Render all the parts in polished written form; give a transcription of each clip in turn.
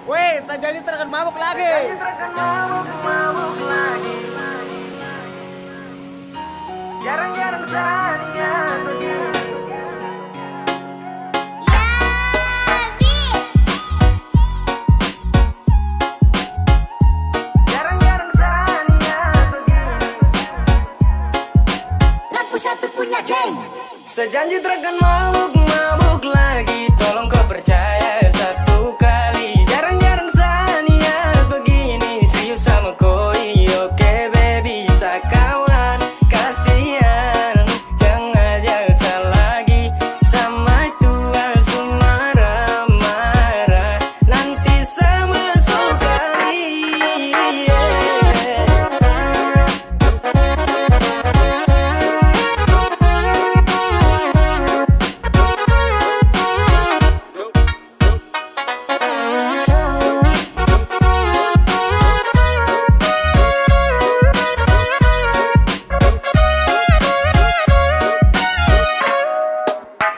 Weh, tak jadi terkena mabuk lagi. Mabuk lagi. Jarang-jarang saya begini. Jarang-jarang saya begini. Lampu satu punya geng. Sejanji terkan mabuk lagi. Tolong kau percaya satu kali. Jarang-jarang Sania begini. Serius sama koi. Oke baby, sakawan. Kasihan, jangan ajak lagi. Sama tua marah-marah. Nanti sama sekali.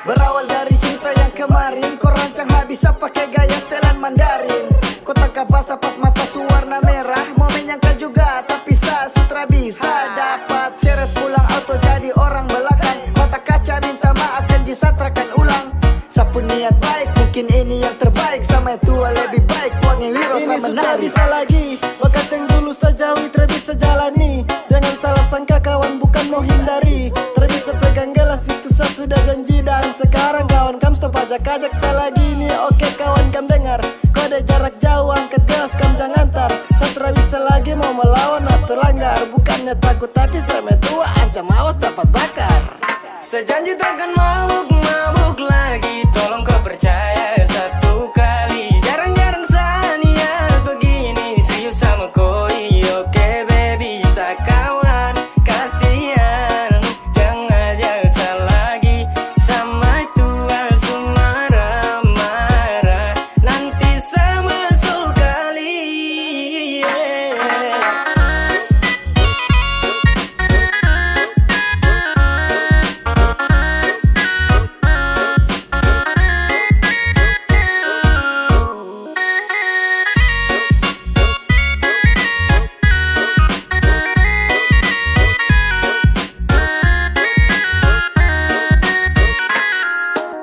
Berawal dari cinta yang kemarin, kau rancang habis pakai gaya setelan Mandarin. Kau tangkap basah pas mata suwarna merah. Mau menyangka juga tapi sutra bisa dapat seret pulang auto jadi orang belakang. Mata kaca minta maaf janji satrakan ulang. Sapu niat baik mungkin ini yang terbaik. Sama yang tua lebih baik wangi wiro Ini tak sudah menarik. bisa lagi. Bakat yang dulu sejauhi bisa jalani. Jangan salah sangka kawan bukan mau hindari. Bisa pegang gelas itu saya sudah janji. Dan sekarang kawan kam stop ajak-ajak saya lagi nih. Oke kawan kam dengar. Kode jarak jauh angkat gelas kam jangan tar. Saya bisa lagi mau melawan atau langgar. Bukannya takut tapi saya tua ancam awas dapat bakar. Sejanji takkan mabuk lagi. Tolong kau percaya satu kali. Jarang-jarang Sania begini. Serius sama koi. Oke baby, sakawan. Kasihan, jangan ajak lagi. Sama tua marah-marah. Nanti sama sekali.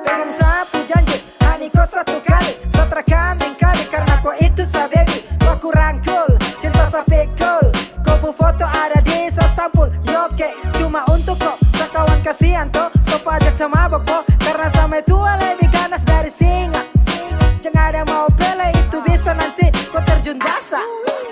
Pegang sapu janji, hani kau satu kali. Satrakan yang kali karena kau itu sa baby. Kau kurang cool, cinta sampai cool. Kau pu foto ada di sampul. Yoke, cuma untuk kau. Sakawan kasihan toh, stop ajak sama boko. Karena sama tua lebih ganas dari singa. Jangan ada mau pele itu bisa nanti kau terjun basah.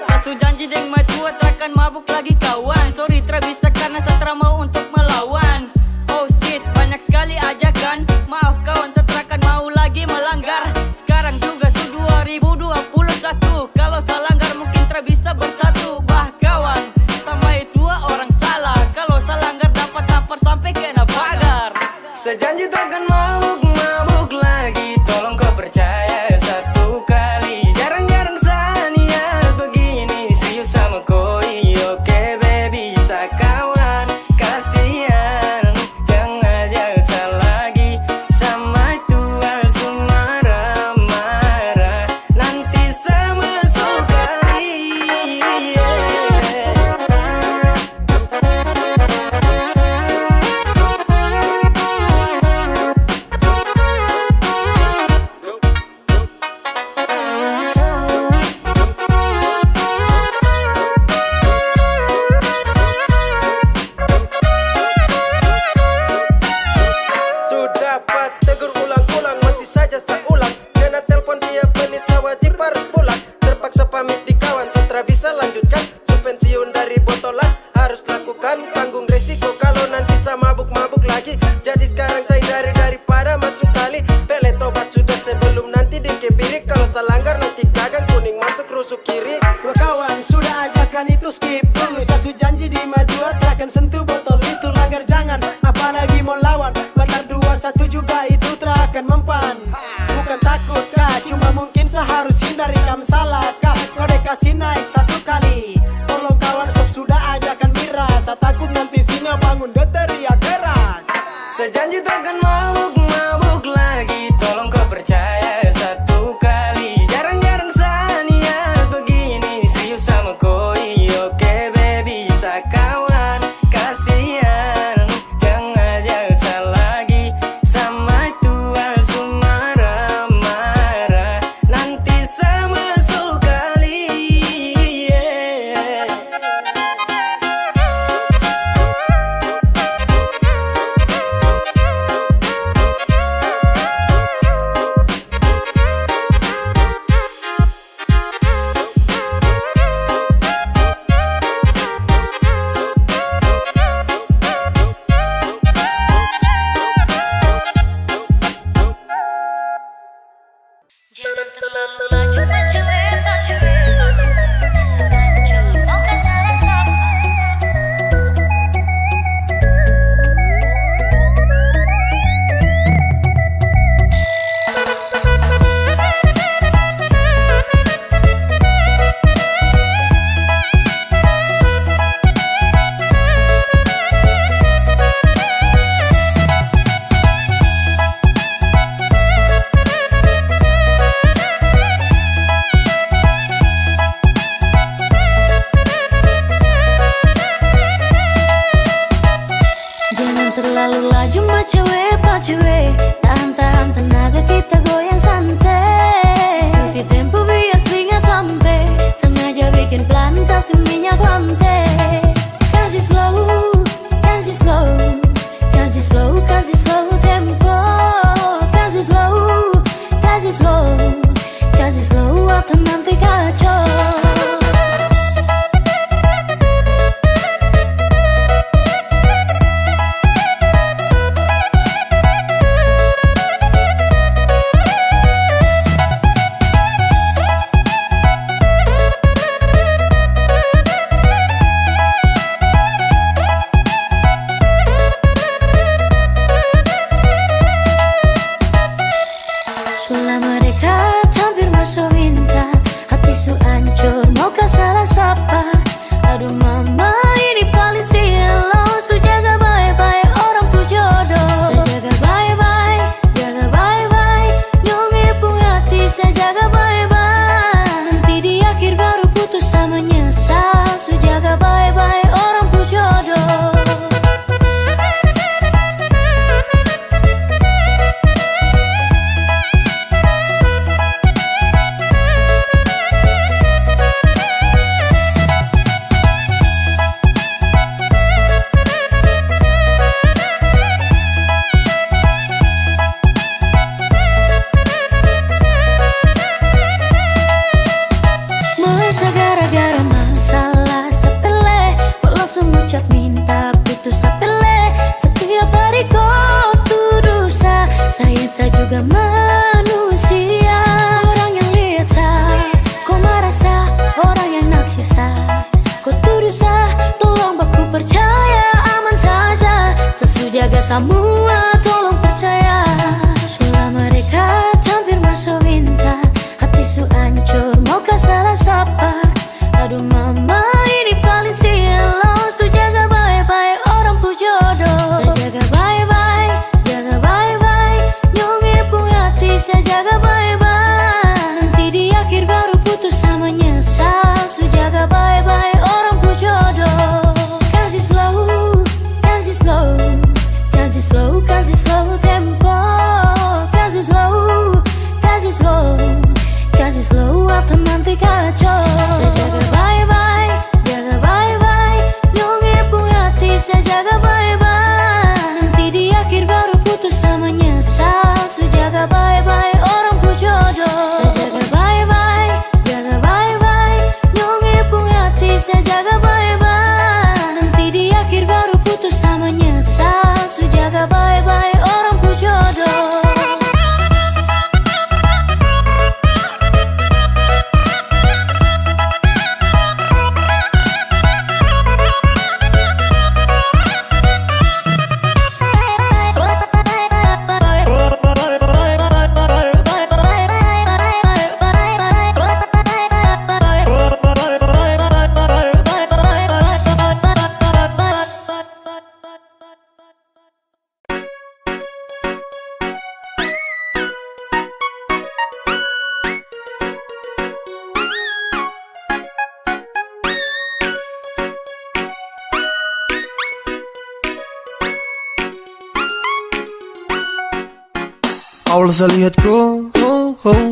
Sasu janji deng matua terakan mabuk lagi kawan. Sorry tra bisa karena satra mau untuk melawan. Oh shit, banyak sekali ajakan. Maaf kawan, setrakan mau lagi melanggar. Sekarang juga su 2021. Kalau salah langgar mungkin tra bisa bersatu. Bah kawan, sama itu orang salah. Kalau salah langgar dapat tampar sampai kena pagar. Sejanji takkan mabuk lagi. Tolong kau percaya satu kali. Jarang-jarang Sania begini. Serius sama koi. Oke baby, sakawan. Kasihan, jangan ajak lagi. Sama tua marah-marah. Nanti sama sekali. Sudah dapat tegur ulang-ulang, masih saja saya ulang. Kena telepon dia menit saya wajib harus pulang. Terpaksa pamit di kawan, setelah bisa lanjutkan. Su pensiun dari botolan, harus lakukan. Tanggung resiko kalau nanti saya mabuk-mabuk lagi. Jadi sekarang saya hindari daripada masuk kali. Pele tobat sudah sebelum nanti dikepirik. Kalau saya langgar nanti gagang kuning masuk rusuk kiri. Dua kawan sudah ajakan itu skip dulu. Sasu janji di maju terakan sentuh botol itu langgar jangan. Apalagi mau lawan. Benar 2-1 juga itu terakan mempan. Bukan takut kah, cuma mungkin seharus hindari kam salah kah. Kode kasih naik satu kali. Tolong kawan stop sudah ajakan miras. Saya takut nanti singa bangun dia teriak keras. Sejanji takkan mabuk lagi. Tolong kau percaya satu kali. Jarang-jarang saya juga manusia. Orang yang lihat sah, kau marah sah. Orang yang naksir sah, kau tuduh sah. Tolong baku percaya, aman saja. Sesujaga semua, tolong percaya. Sulah mereka tampil masuk minta, hati su hancur, mau kah salah sapa. Aduh mama ini paling silau, su jaga baik-baik orang pu jodoh. Saya jaga baik-baik, jaga baik-baik, nyongi pun hati saya jaga baik-baik. Nanti di akhir baru putus sama nyesal, su jaga baik-baik orang pu jodoh. Kasih slow, kasih slow, kasih slow, kasih slow tempo. Kasih slow, kasih slow, kasih slow atau nanti kacau. Saya jaga baik-baik, jaga baik-baik, nyongi pun hati saya jaga baik-baik. Nanti di akhir baru putus sama nyesal, su jaga baik-baik orang pu jodoh. Saya jaga baik-baik, jaga baik-baik, nyongi pun hati saya jaga baik-baik. Nanti di akhir baru putus sama nyesal, su jaga baik-baik orang pu jodoh. Awal saya lihat kau,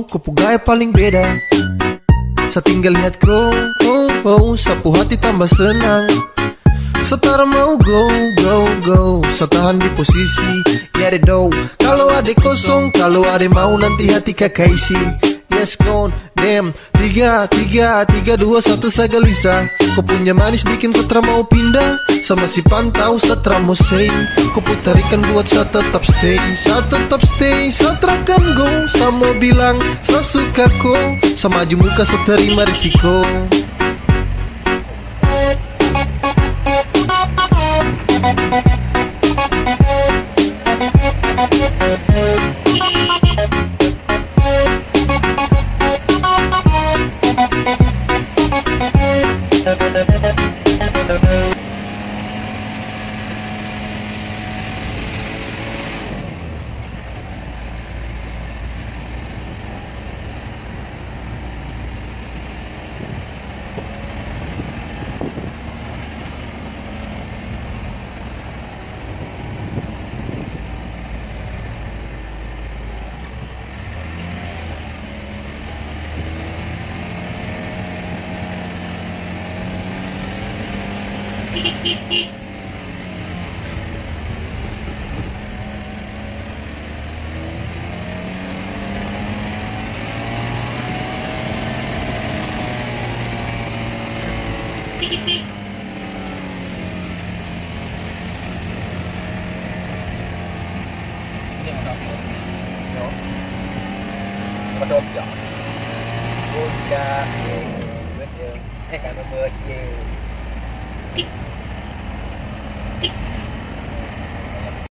kau gaya paling beda. Saya tinggal lihat kau, sapu hati tambah senang. Setara mau go, saya tahan di posisi, ya de do. Kalau ada kosong, kalau ada mau nanti hati kakak isi. Yes gone, damn. 3, 2, 1 saya gelisah. Kau punya manis bikin setra mau pindah. Sama si pantau setra mau say. Kau putarikan buat saya tetap stay. Saya tetap stay, saya terakan go. Saya mau bilang, saya suka kau. Saya maju muka, saya terima risiko. Đột chọn cô cha biết chưa hay cả mưa kia